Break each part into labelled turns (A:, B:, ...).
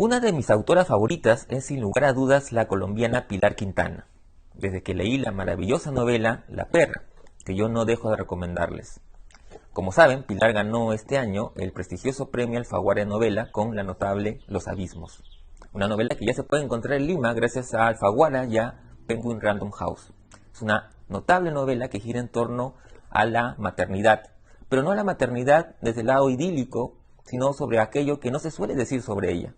A: Una de mis autoras favoritas es sin lugar a dudas la colombiana Pilar Quintana, desde que leí la maravillosa novela La Perra, que yo no dejo de recomendarles. Como saben, Pilar ganó este año el prestigioso premio Alfaguara de novela con la notable Los Abismos, una novela que ya se puede encontrar en Lima gracias a Alfaguara y a Penguin Random House. Es una notable novela que gira en torno a la maternidad, pero no a la maternidad desde el lado idílico, sino sobre aquello que no se suele decir sobre ella.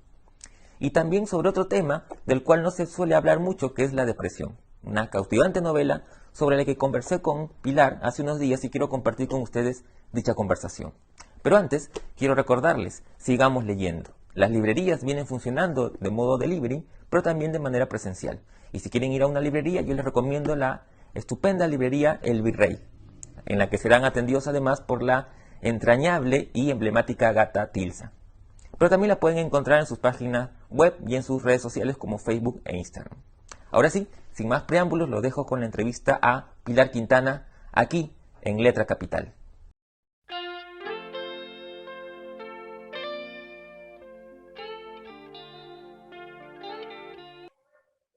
A: Y también sobre otro tema del cual no se suele hablar mucho, que es la depresión. Una cautivante novela sobre la que conversé con Pilar hace unos días y quiero compartir con ustedes dicha conversación. Pero antes, quiero recordarles, sigamos leyendo. Las librerías vienen funcionando de modo delivery, pero también de manera presencial. Y si quieren ir a una librería, yo les recomiendo la estupenda librería El Virrey, en la que serán atendidos además por la entrañable y emblemática gata Tilsa. Pero también la pueden encontrar en sus páginas web y en sus redes sociales como Facebook e Instagram. Ahora sí, sin más preámbulos, lo dejo con la entrevista a Pilar Quintana, aquí en Letra Capital.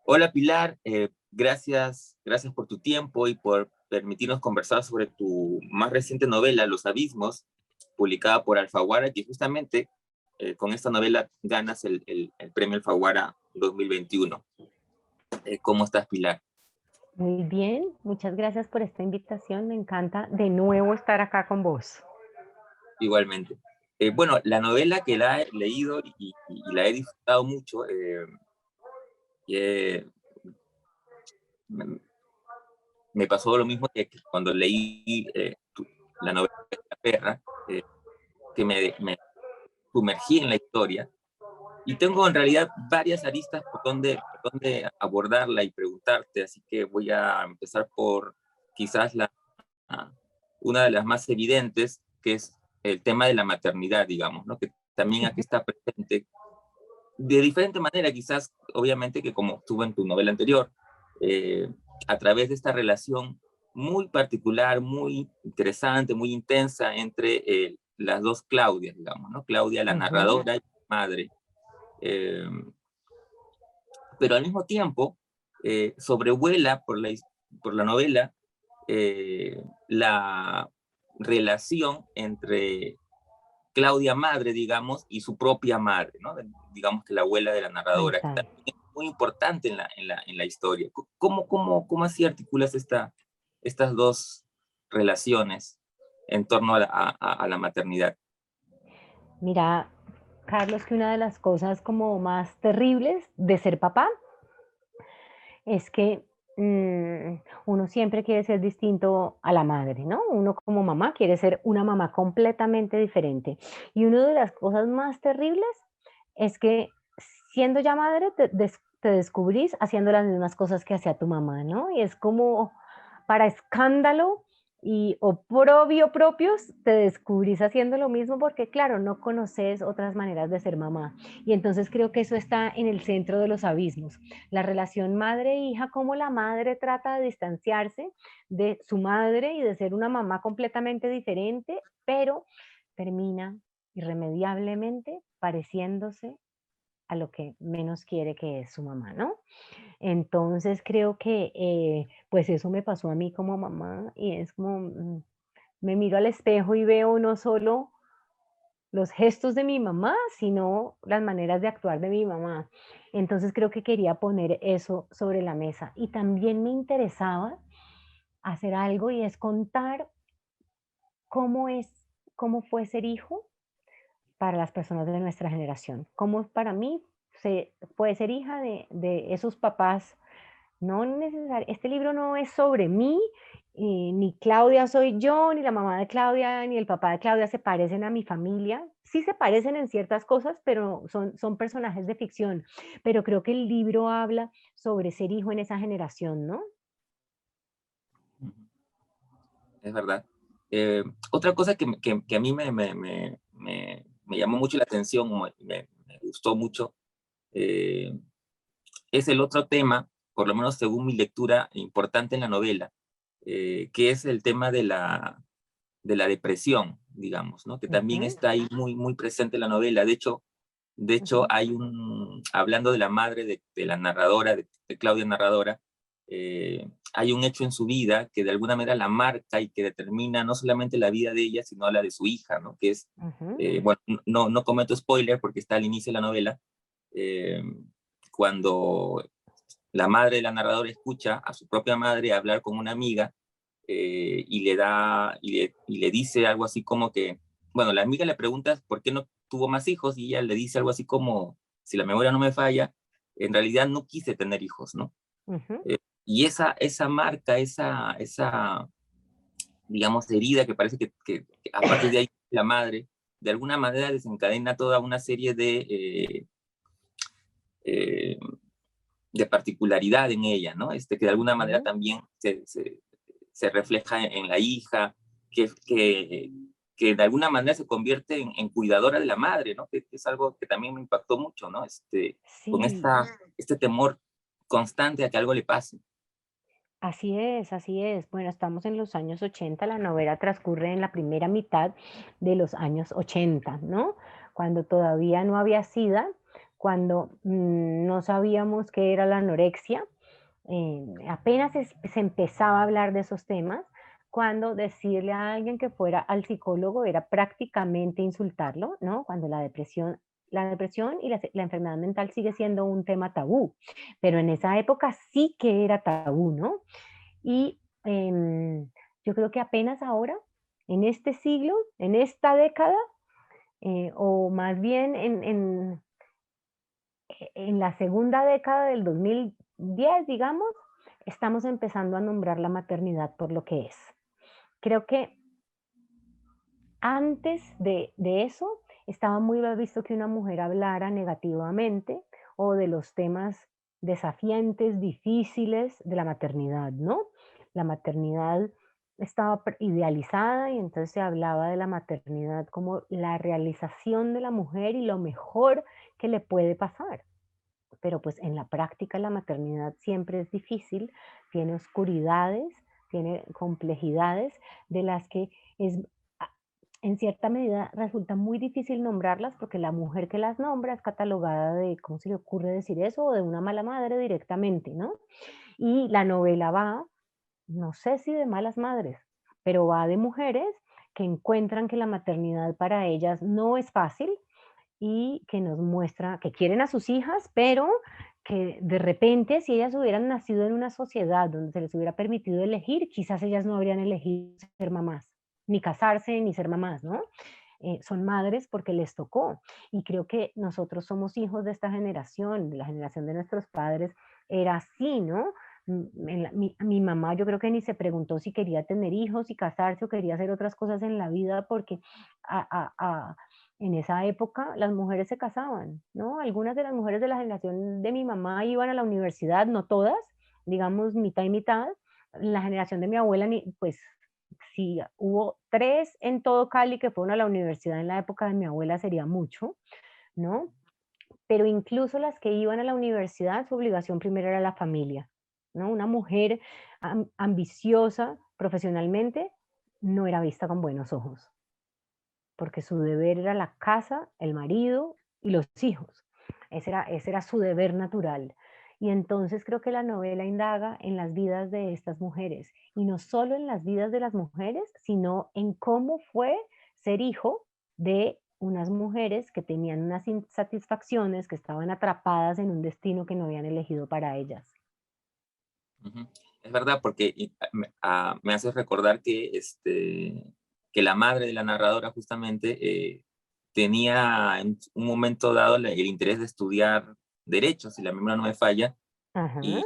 A: Hola Pilar, gracias por tu tiempo y por permitirnos conversar sobre tu más reciente novela, Los Abismos, publicada por Alfaguara, que justamente con esta novela ganas el premio Alfaguara 2021. ¿Cómo estás, Pilar?
B: Muy bien, muchas gracias por esta invitación. Me encanta de nuevo estar acá con vos.
A: Igualmente. Bueno, la novela que la he leído y la he disfrutado mucho, eh, me, me pasó lo mismo que cuando leí la novela de La Perra, que me sumergí en la historia. Y tengo en realidad varias aristas por donde abordarla y preguntarte, así que voy a empezar por quizás una de las más evidentes, que es el tema de la maternidad, digamos, ¿no? Que también aquí está presente de diferente manera, quizás, obviamente, que como estuvo en tu novela anterior, eh, a través de esta relación muy particular, muy interesante, muy intensa entre las dos Claudias, digamos, ¿no? Claudia, la
B: Ujú.
A: narradora y la madre. Eh, pero al mismo tiempo sobrevuela por la novela la relación entre Claudia madre, digamos, y su propia madre, ¿no? Digamos que la abuela de la narradora, que
B: Total.
A: también es muy importante en la historia. ¿Cómo así articulas estas dos relaciones en torno a la maternidad?
B: Mira, Carlos, que una de las cosas como más terribles de ser papá es que uno siempre quiere ser distinto a la madre, ¿no? Uno como mamá quiere ser una mamá completamente diferente. Y una de las cosas más terribles es que siendo ya madre te descubrís haciendo las mismas cosas que hacía tu mamá, ¿no? Y es como para escándalo y oprobio propios, te descubrís haciendo lo mismo porque, claro, no conoces otras maneras de ser mamá. Y entonces creo que eso está en el centro de los abismos. La relación madre-hija, cómo la madre trata de distanciarse de su madre y de ser una mamá completamente diferente, pero termina irremediablemente pareciéndose a lo que menos quiere, que es su mamá, ¿no? Entonces creo que pues eso me pasó a mí como mamá y es como me miro al espejo y veo no solo los gestos de mi mamá, sino las maneras de actuar de mi mamá. Entonces creo que quería poner eso sobre la mesa y también me interesaba hacer algo y es contar cómo es, cómo fue ser hijo para las personas de nuestra generación. Cómo para mí fue ser hija de esos papás. No necesario, este libro no es sobre mí, ni Claudia soy yo, ni la mamá de Claudia, ni el papá de Claudia se parecen a mi familia. Sí se parecen en ciertas cosas, pero son personajes de ficción. Pero creo que el libro habla sobre ser hijo en esa generación, ¿no?
A: Es verdad. Otra cosa que a mí me llamó mucho la atención, me gustó mucho, eh, es el otro tema, por lo menos según mi lectura, importante en la novela, que es el tema de la depresión, digamos, ¿no? Que también
B: Ujú.
A: está ahí muy presente en la novela. De hecho, De hecho,
B: Ujú,
A: hablando de la madre de la narradora, de Claudia Narradora, hay un hecho en su vida que de alguna manera la marca y que determina no solamente la vida de ella, sino la de su hija, ¿no? Que es,
B: ujú,
A: bueno, no cometo spoiler porque está al inicio de la novela, eh, cuando la madre de la narradora escucha a su propia madre hablar con una amiga, y le dice algo así como que, bueno, la amiga le pregunta por qué no tuvo más hijos y ella le dice algo así como, si la memoria no me falla, en realidad no quise tener hijos, ¿no?
B: ujú.
A: Y esa marca, digamos, herida que parece que a partir de ahí la madre, de alguna manera desencadena toda una serie eh, de particularidad en ella, ¿no? Que de alguna manera
B: Ujú.
A: también se refleja en la hija, que, que, que de alguna manera se convierte en cuidadora de la madre, ¿no? Que es algo que también me impactó mucho, ¿no? Con
B: Sí,
A: este temor constante a que algo le pase.
B: así es, así es. Bueno, estamos en los años 80, la novela transcurre en la primera mitad de los años 80, ¿no? Cuando todavía no había SIDA, cuando no sabíamos qué era la anorexia, apenas se empezaba a hablar de esos temas, cuando decirle a alguien que fuera al psicólogo era prácticamente insultarlo, ¿no? Cuando la depresión y la enfermedad mental sigue siendo un tema tabú, pero en esa época sí que era tabú, ¿no? Y yo creo que apenas ahora, en este siglo, en esta década, o más bien en la segunda década del 2010, digamos, estamos empezando a nombrar la maternidad por lo que es. Creo que antes de eso estaba muy mal visto que una mujer hablara negativamente o de los temas desafiantes, difíciles de la maternidad, ¿no? La maternidad estaba idealizada y entonces se hablaba de la maternidad como la realización de la mujer y lo mejor que le puede pasar. Pero pues en la práctica la maternidad siempre es difícil, tiene oscuridades, tiene complejidades de las que es, a- en cierta medida resulta muy difícil nombrarlas porque la mujer que las nombra es catalogada de, ¿cómo se le ocurre decir eso? O de una mala madre directamente, ¿no? Y la novela va, no sé si de malas madres, pero va de mujeres que encuentran que la maternidad para ellas no es fácil y que nos muestra que quieren a sus hijas, pero que de repente si ellas hubieran nacido en una sociedad donde se les hubiera permitido elegir, quizás ellas no habrían elegido ser mamás, ni casarse, ni ser mamás, ¿no? Son madres porque les tocó. Y creo que nosotros somos hijos de esta generación, de la generación de nuestros padres, era así, ¿no? Mi mamá yo creo que ni se preguntó si quería tener hijos y casarse o quería hacer otras cosas en la vida porque a- a- a- en esa época las mujeres se casaban, ¿no? Algunas de las mujeres de la generación de mi mamá iban a la universidad, no todas, digamos mitad y mitad. La generación de mi abuela, pues si hubo 3 en todo Cali que fueron a la universidad en la época de mi abuela sería mucho, ¿no? Pero incluso las que iban a la universidad, su obligación primero era la familia, ¿no? Una mujer ambiciosa profesionalmente no era vista con buenos ojos, porque su deber era la casa, el marido y los hijos. Ese era su deber natural. Y entonces creo que la novela indaga en las vidas de estas mujeres, y no solo en las vidas de las mujeres, sino en cómo fue ser hijo de unas mujeres que tenían unas insatisfacciones, que estaban atrapadas en un destino que no habían elegido para ellas.
A: Ujú. Es verdad, porque me hace recordar que la madre de la narradora justamente tenía en un momento dado el interés de estudiar derecho, si la memoria no me falla,
B: Ajá.
A: y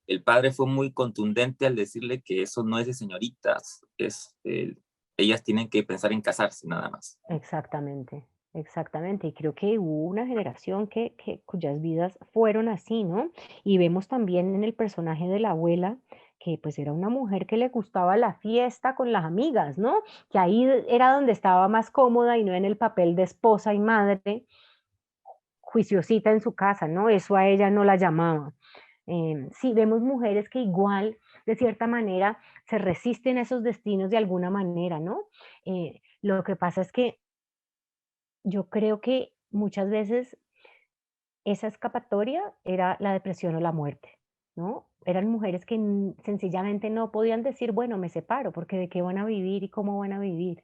A: el padre fue muy contundente al decirle que eso no es de señoritas, ellas tienen que pensar en casarse nada más.
B: Exactamente, exactamente. Y creo que hubo una generación cuyas vidas fueron así, ¿no? Y vemos también en el personaje de la abuela que pues era una mujer que le gustaba la fiesta con las amigas, ¿no? Que ahí era donde estaba más cómoda y no en el papel de esposa y madre, juiciosita en su casa, ¿no? Eso a ella no la llamaba. Sí, vemos mujeres que igual, de cierta manera, se resisten a esos destinos de alguna manera, ¿no? Lo que pasa es que yo creo que muchas veces esa escapatoria era la depresión o la muerte, ¿no? Eran mujeres que sencillamente no podían decir, bueno, me separo, porque de qué van a vivir y cómo van a vivir,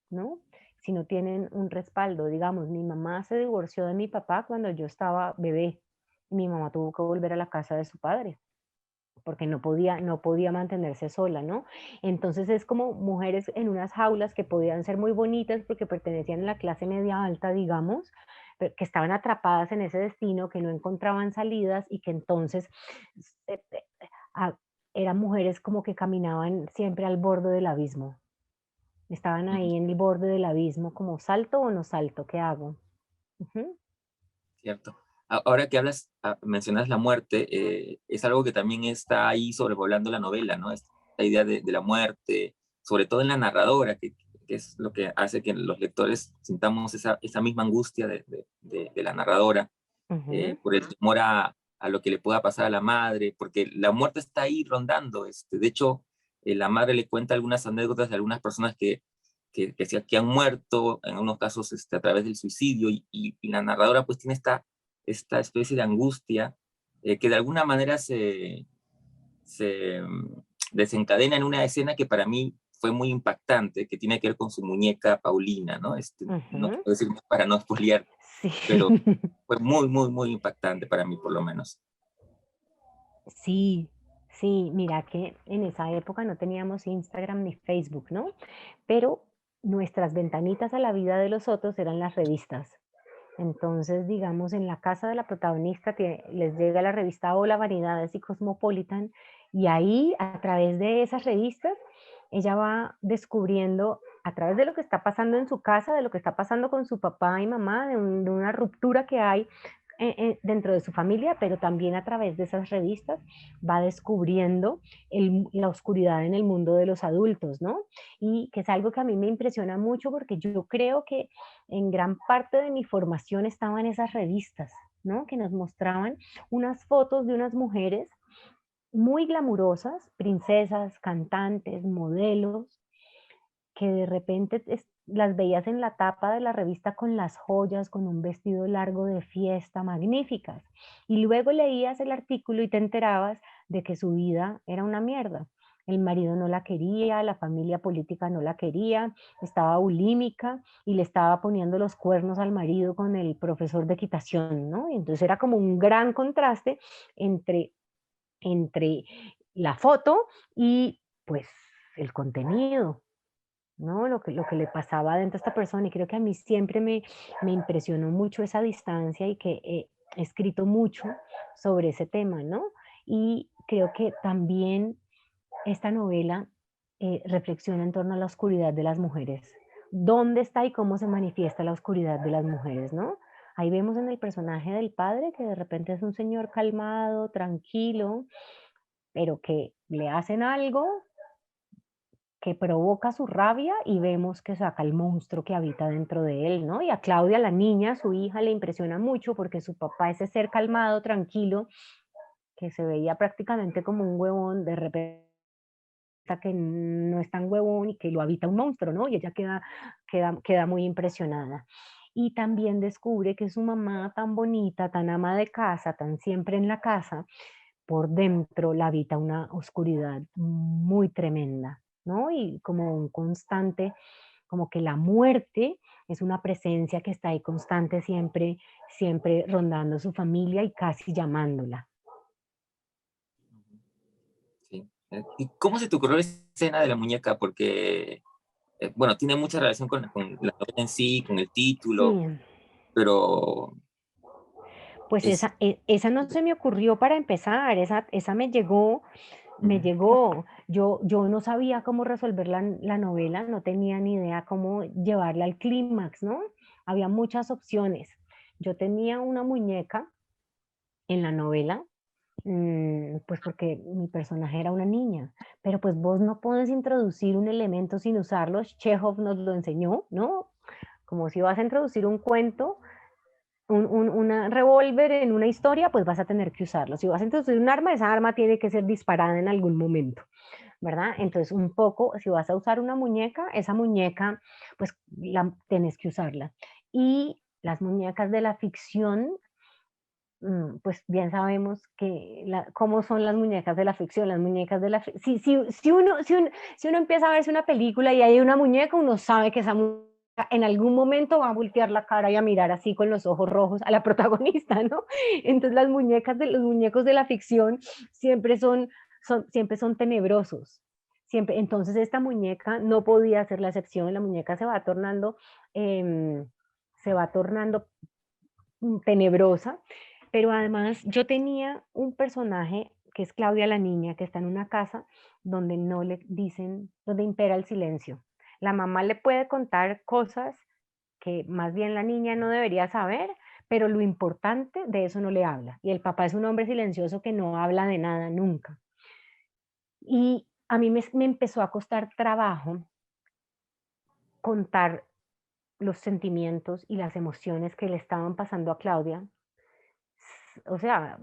B: ¿no? Si no tienen un respaldo. Digamos, mi mamá se divorció de mi papá cuando yo estaba bebé. Y mi mamá tuvo que volver a la casa de su padre porque no podía mantenerse sola, ¿no? Entonces es como mujeres en unas jaulas que podían ser muy bonitas porque pertenecían a la clase media alta, digamos, que estaban atrapadas en ese destino, que no encontraban salidas y que entonces eh, eh, ah, eran mujeres como que caminaban siempre al borde del abismo. Estaban
A: Ujú,
B: ahí en el borde del abismo, como salto o no salto, ¿qué hago? Ujú,
A: cierto. Ahora que hablas, mencionas la muerte, es algo que también está ahí sobrevolando la novela, ¿no? Esta idea de la muerte, sobre todo en la narradora, que es lo que hace que los lectores sintamos esa misma angustia de la narradora,
B: ujú,
A: por el temor a lo que le pueda pasar a la madre, porque la muerte está ahí rondando. De hecho, la madre le cuenta algunas anécdotas de algunas personas que han muerto, en unos casos a través del suicidio, y la narradora pues tiene esta especie de angustia que de alguna manera se desencadena en una escena que para mí fue muy impactante, que tiene que ver con su muñeca Paulina, ¿no? No
B: ujú.
A: quiero decir para no spoilear,
B: Sí.
A: pero fue muy, muy, muy impactante para mí, por lo menos.
B: Sí, sí, mira que en esa época no teníamos Instagram ni Facebook, ¿no? Pero nuestras ventanitas a la vida de los otros eran las revistas. Entonces, digamos, en la casa de la protagonista les llega la revista Hola, Vanidades y Cosmopolitan, y ahí, a través de esas revistas, ella va descubriendo, a través de lo que está pasando en su casa, de lo que está pasando con su papá y mamá, de una ruptura que hay dentro de su familia, pero también a través de esas revistas va descubriendo la oscuridad en el mundo de los adultos, ¿no? Y que es algo que a mí me impresiona mucho porque yo creo que en gran parte de mi formación estaban esas revistas, ¿no? Que nos mostraban unas fotos de unas mujeres muy glamurosas, princesas, cantantes, modelos, que de repente las veías en la tapa de la revista con las joyas, con un vestido largo de fiesta, magníficas. Y luego leías el artículo y te enterabas de que su vida era una mierda. El marido no la quería, la familia política no la quería, estaba bulímica y le estaba poniendo los cuernos al marido con el profesor de equitación, ¿no? Y entonces era como un gran contraste entre la foto y pues el contenido, ¿no? Lo que le pasaba dentro a esta persona. Y creo que a mí siempre me impresionó mucho esa distancia y que he escrito mucho sobre ese tema, ¿no? Y creo que también esta novela reflexiona en torno a la oscuridad de las mujeres. ¿Dónde está y cómo se manifiesta la oscuridad de las mujeres, no? Ahí vemos en el personaje del padre que de repente es un señor calmado, tranquilo, pero que le hacen algo que provoca su rabia y vemos que saca el monstruo que habita dentro de él, ¿no? Y a Claudia, la niña, su hija, le impresiona mucho porque su papá, ese ser calmado, tranquilo, que se veía prácticamente como un huevón, de repente que no es tan huevón y que lo habita un monstruo, ¿no? Y ella queda muy impresionada. Y también descubre que su mamá tan bonita, tan ama de casa, tan siempre en la casa, por dentro la habita una oscuridad muy tremenda, ¿no? Y como un constante, como que la muerte es una presencia que está ahí constante siempre, siempre rondando su familia y casi llamándola.
A: Sí. ¿Y cómo se te ocurrió la escena de la muñeca? Porque, bueno, tiene mucha relación con la novela en sí, con el título,
B: Sí,
A: pero
B: pues
A: es...
B: esa no se me ocurrió para empezar, esa me
A: Ujú,
B: llegó. Yo no sabía cómo resolver la novela, no tenía ni idea cómo llevarla al clímax, ¿no? Había muchas opciones. Yo tenía una muñeca en la novela, pues porque mi personaje era una niña, pero pues vos no puedes introducir un elemento sin usarlo. Chekhov nos lo enseñó, ¿no? Como si vas a introducir un cuento, una revólver en una historia, pues vas a tener que usarlo. Si vas a introducir un arma, esa arma tiene que ser disparada en algún momento, ¿verdad? Entonces, un poco, si vas a usar una muñeca, esa muñeca, pues la tenés que usarla. Y las muñecas de la ficción pues bien sabemos que cómo son las muñecas de la ficción, las muñecas de la si uno empieza a verse una película y hay una muñeca, uno sabe que esa muñeca en algún momento va a voltear la cara y a mirar así con los ojos rojos a la protagonista, ¿no? Entonces las muñecas de los muñecos de la ficción siempre siempre son tenebrosos. Siempre, entonces esta muñeca no podía ser la excepción, la muñeca em, se va tornando tenebrosa, pero además yo tenía un personaje que es Claudia la niña, que está en una casa donde no le dicen, donde impera el silencio. La mamá le puede contar cosas que más bien la niña no debería saber, pero lo importante de eso no le habla. Y el papá es un hombre silencioso que no habla de nada nunca. Y a mí me empezó a costar trabajo contar los sentimientos y las emociones que le estaban pasando a Claudia. O sea,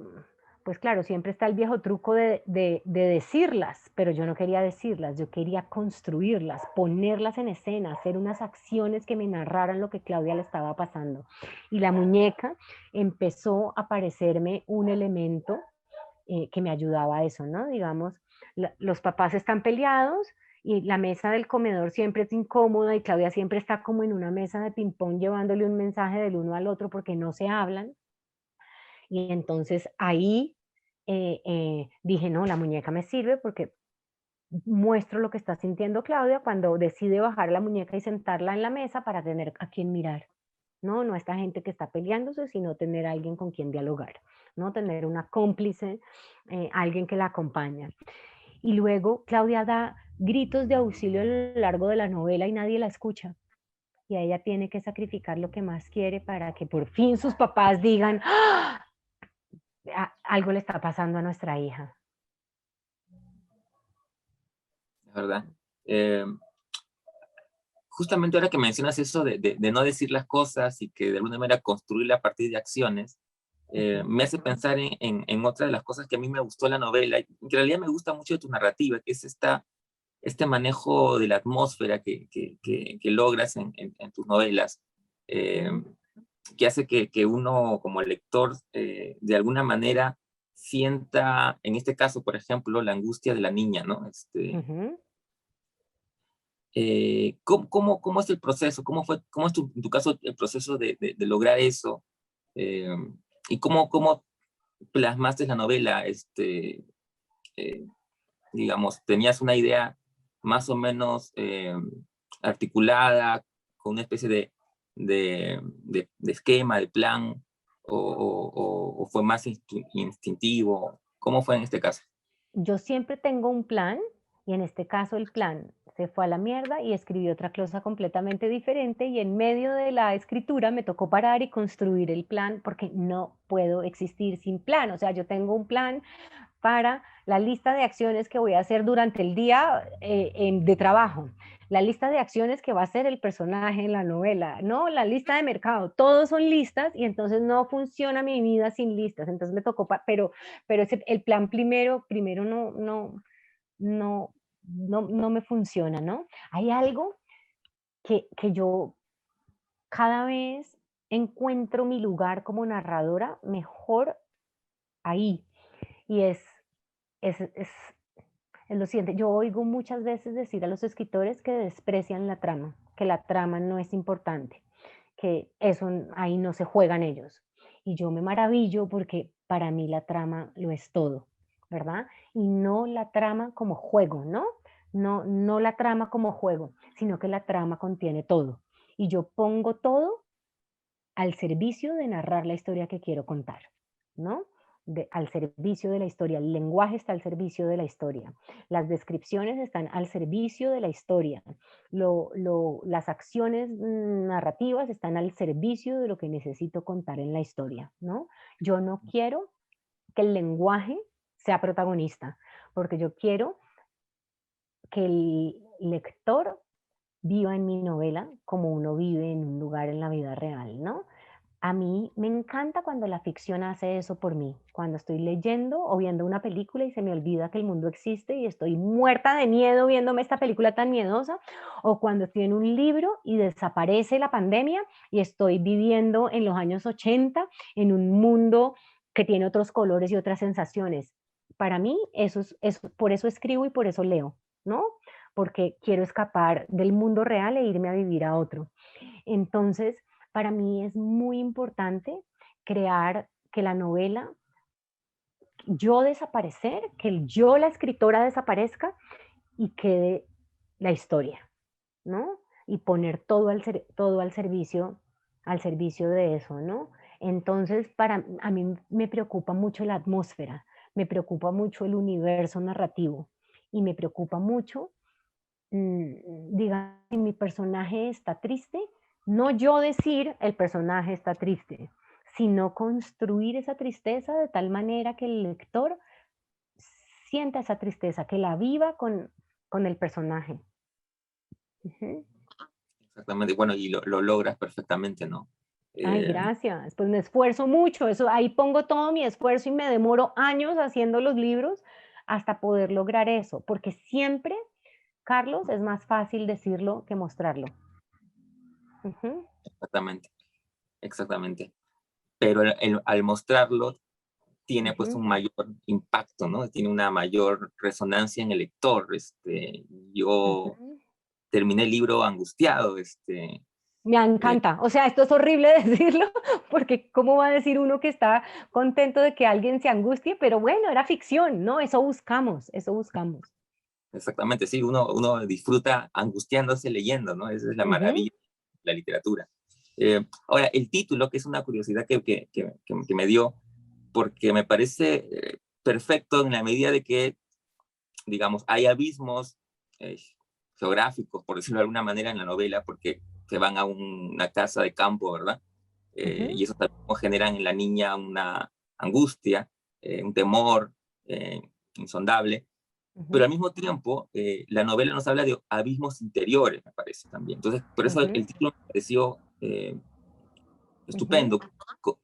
B: pues claro, siempre está el viejo truco de decirlas, pero yo no quería decirlas, yo quería construirlas, ponerlas en escena, hacer unas acciones que me narraran lo que Claudia le estaba pasando. Y la muñeca empezó a parecerme un elemento que me ayudaba a eso, ¿no? Digamos, los papás están peleados y la mesa del comedor siempre es incómoda y Claudia siempre está como en una mesa de ping-pong llevándole un mensaje del uno al otro porque no se hablan. Y entonces ahí dije, no, la muñeca me sirve porque muestro lo que está sintiendo Claudia cuando decide bajar la muñeca y sentarla en la mesa para tener a quien mirar. No, no a esta gente que está peleándose, sino tener a alguien con quien dialogar, ¿no? Tener una cómplice, alguien que la acompaña. Y luego Claudia da gritos de auxilio a lo largo de la novela y nadie la escucha. Y ella tiene que sacrificar lo que más quiere para que por fin sus papás digan, ¡ah! Algo le está pasando a nuestra hija.
A: ¿Verdad? Eh, Justamente ahora que mencionas eso de no decir las cosas y que de alguna manera construirla a partir de acciones,
B: Ujú.
A: me hace pensar en otra de las cosas que a mí me gustó de la novela, y que en realidad me gusta mucho de tu narrativa, que es este manejo de la atmósfera que logras en tus novelas, eh, que hace que uno como lector de alguna manera sienta, en este caso, por ejemplo, la angustia de la niña, ¿no?
B: Ujú.
A: ¿Cómo es el proceso? ¿Cómo es en tu caso el proceso de lograr eso? Eh, ¿Y cómo plasmaste la novela? Eh, digamos, ¿tenías una idea más o menos articulada, con una especie de esquema, de plan, o fue más instintivo? ¿Cómo fue en este caso?
B: Yo siempre tengo un plan y en este caso el plan se fue a la mierda y escribí otra cosa completamente diferente y en medio de la escritura me tocó parar y construir el plan porque no puedo existir sin plan. O sea, yo tengo un plan para la lista de acciones que voy a hacer durante el día de trabajo, la lista de acciones que va a hacer el personaje en la novela, no la lista de mercado, todos son listas y entonces no funciona mi vida sin listas, entonces me tocó, pero el plan primero no me funciona, ¿no? Hay algo que yo cada vez encuentro mi lugar como narradora mejor ahí y es lo siguiente, yo oigo muchas veces decir a los escritores que desprecian la trama, que la trama no es importante, que eso ahí no se juegan ellos. Y yo me maravillo porque para mí la trama lo es todo, ¿verdad? Y no la trama como juego, ¿no? No la trama como juego, sino que la trama contiene todo. Y yo pongo todo al servicio de narrar la historia que quiero contar, ¿no? Al servicio de la historia. El lenguaje está al servicio de la historia. Las descripciones están al servicio de la historia. Las acciones narrativas están al servicio de lo que necesito contar en la historia, ¿no? Yo no quiero que el lenguaje sea protagonista, porque yo quiero que el lector viva en mi novela como uno vive en un lugar en la vida real, ¿no? A mí me encanta cuando la ficción hace eso por mí, cuando estoy leyendo o viendo una película y se me olvida que el mundo existe y estoy muerta de miedo viéndome esta película tan miedosa, o cuando estoy en un libro y desaparece la pandemia y estoy viviendo en los años 80 en un mundo que tiene otros colores y otras sensaciones. Para mí, por eso escribo y por eso leo, ¿no? Porque quiero escapar del mundo real e irme a vivir a otro. Entonces, para mí es muy importante crear que la novela, yo desaparecer, que yo, la escritora, desaparezca y quede la historia, ¿no? Y poner todo al servicio de eso, ¿no? Entonces, a mí me preocupa mucho la atmósfera, me preocupa mucho el universo narrativo y me preocupa mucho, digamos, si mi personaje está triste, no yo decir el personaje está triste, sino construir esa tristeza de tal manera que el lector sienta esa tristeza, que la viva con el personaje. Ujú.
A: Exactamente, bueno, y lo logras perfectamente, ¿no?
B: Ay,
A: Eh,
B: gracias. Pues me esfuerzo mucho, eso, ahí pongo todo mi esfuerzo y me demoro años haciendo los libros hasta poder lograr eso, porque siempre, Carlos, es más fácil decirlo que mostrarlo. Ujú,
A: exactamente, exactamente. Pero al mostrarlo tiene pues
B: ujú,
A: un mayor impacto, ¿no? Tiene una mayor resonancia en el lector. Yo
B: ujú.
A: terminé el libro angustiado,
B: Me
A: eh,
B: encanta. O sea, esto es horrible decirlo, porque ¿cómo va a decir uno que está contento de que alguien se angustie? Pero bueno, era ficción, ¿no? Eso buscamos, eso buscamos.
A: exactamente, sí, uno disfruta angustiándose leyendo, ¿no? Esa es la
B: Ujú,
A: maravilla de la literatura. Ahora, el título, que es una curiosidad que me dio, porque me parece perfecto en la medida de que, digamos, hay abismos eh, geográficos, por decirlo de alguna manera, en la novela, porque se van a una casa de campo, ¿verdad?
B: ujú,
A: Y eso también generan en la niña una angustia, un temor insondable, pero al
B: ujú,
A: mismo tiempo la novela nos habla de abismos interiores, me parece también. Entonces, por eso el
B: ujú,
A: título me pareció
B: ujú.
A: estupendo.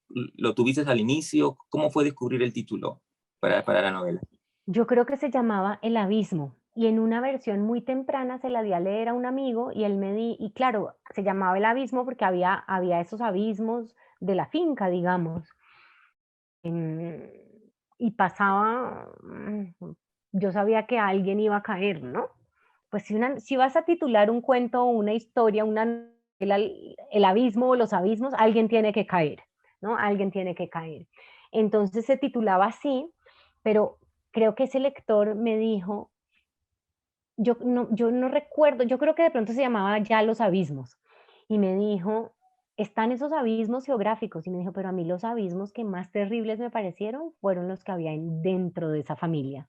A: ¿Lo tuviste al inicio? ¿Cómo fue descubrir el título para la novela?
B: Yo creo que se llamaba El Abismo y en una versión muy temprana se la di a leer a un amigo y él y claro, se llamaba El Abismo porque había esos abismos de la finca, digamos. em, y pasaba, yo sabía que alguien iba a caer, ¿no? Pues si vas a titular un cuento o una historia, una novela, el abismo o los abismos, alguien tiene que caer, ¿no? Alguien tiene que caer. Entonces se titulaba así, pero creo que ese lector me dijo, yo no recuerdo, yo creo que de pronto se llamaba Ya los abismos, y me dijo, están esos abismos geográficos, y me dijo, pero a mí los abismos que más terribles me parecieron fueron los que había dentro de esa familia.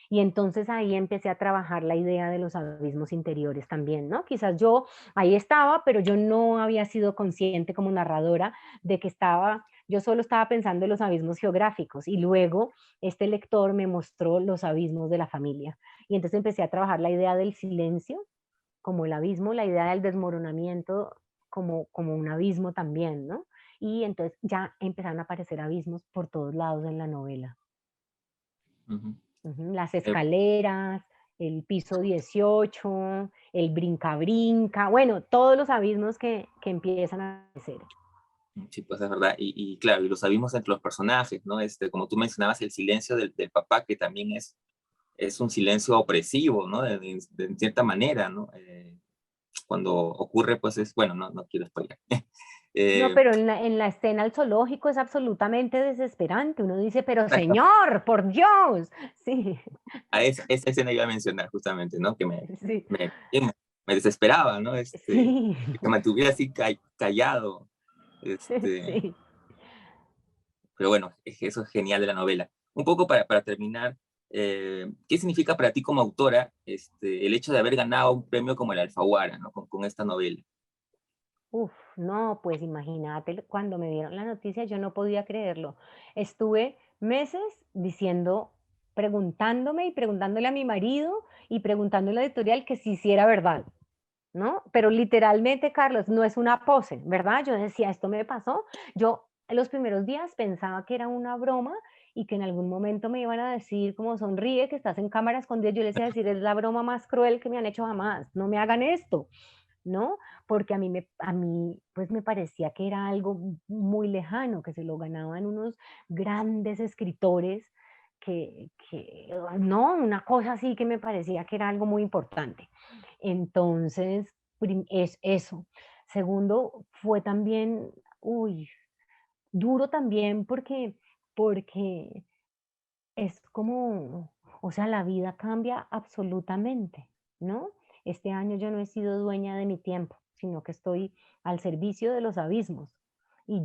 B: Y entonces ahí empecé a trabajar la idea de los abismos interiores también, ¿no? Quizás yo ahí estaba, pero yo no había sido consciente como narradora de que yo solo estaba pensando en los abismos geográficos y luego este lector me mostró los abismos de la familia. Y entonces empecé a trabajar la idea del silencio como el abismo, la idea del desmoronamiento como un abismo también, ¿no? Y entonces ya empezaron a aparecer abismos por todos lados en la novela.
A: Ujú.
B: Ujú, las
A: Eh,
B: escaleras, el piso 18, el brinca-brinca, bueno, todos los abismos que empiezan a crecer.
A: sí, pues es verdad. Y claro, y los abismos entre los personajes, ¿no? Como tú mencionabas, el silencio del papá, que también es un silencio opresivo, ¿no? De cierta manera, ¿no? Cuando ocurre, pues es, bueno, no quiero spoiler.
B: No,
A: Eh,
B: pero en la escena al zoológico es absolutamente desesperante. Uno dice, pero señor, por Dios. Sí,
A: a esa escena iba a mencionar justamente, ¿no? Que
B: sí,
A: me, me desesperaba, ¿no?
B: sí,
A: Que se mantuviera así callado. Este,
B: sí.
A: pero bueno, eso es genial de la novela. Un poco para terminar, ¿qué significa para ti como autora el hecho de haber ganado un premio como el Alfaguara, ¿no? Con esta novela?
B: Uf, no, pues imagínate, cuando me dieron la noticia yo no podía creerlo. Estuve meses diciendo, preguntándome y preguntándole a mi marido y preguntándole a la editorial que si hiciera verdad, ¿no? Pero literalmente, Carlos, no es una pose, ¿verdad? Yo decía, esto me pasó. Yo en los primeros días pensaba que era una broma y que en algún momento me iban a decir como sonríe, que estás en cámara escondida. Yo les decía decir, es la broma más cruel que me han hecho jamás, no me hagan esto. ¿no? Porque a mí pues me parecía que era algo muy lejano, que se lo ganaban unos grandes escritores no, una cosa así que me parecía que era algo muy importante. Entonces, es eso. Segundo, fue también, uy, duro también porque es como, o sea, la vida cambia absolutamente, ¿no? Este año yo no he sido dueña de mi tiempo, sino que estoy al servicio de los abismos. Y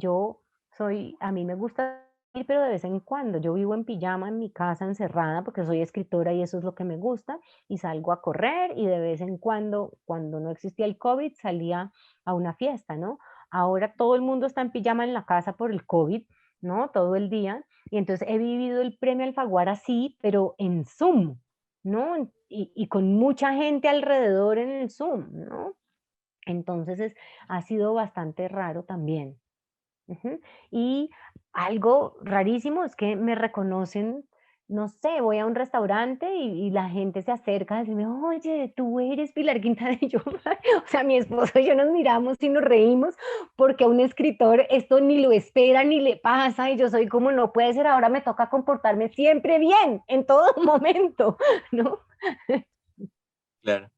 B: a mí me gusta ir, pero de vez en cuando. Yo vivo en pijama en mi casa encerrada porque soy escritora y eso es lo que me gusta. Y salgo a correr y de vez en cuando, cuando no existía el COVID, salía a una fiesta, ¿no? Ahora todo el mundo está en pijama en la casa por el COVID, ¿no? Todo el día. Y entonces he vivido el premio Alfaguara así, pero en Zoom, ¿no? Y con mucha gente alrededor en el Zoom, ¿no? Entonces ha sido bastante raro también. Ujú. Y algo rarísimo es que me reconocen, no sé, voy a un restaurante y la gente se acerca a decirme, oye, tú eres Pilar Quintana. Y yo, o sea, mi esposo y yo nos miramos y nos reímos porque a un escritor esto ni lo espera ni le pasa y yo soy como, no puede ser, ahora me toca comportarme siempre bien, en todo momento, ¿no?
A: Claro.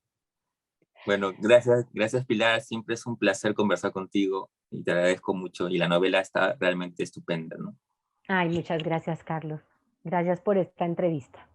A: Bueno, gracias Pilar, siempre es un placer conversar contigo y te agradezco mucho y la novela está realmente estupenda, ¿no?
B: Ay, muchas gracias, Carlos. Gracias por esta entrevista.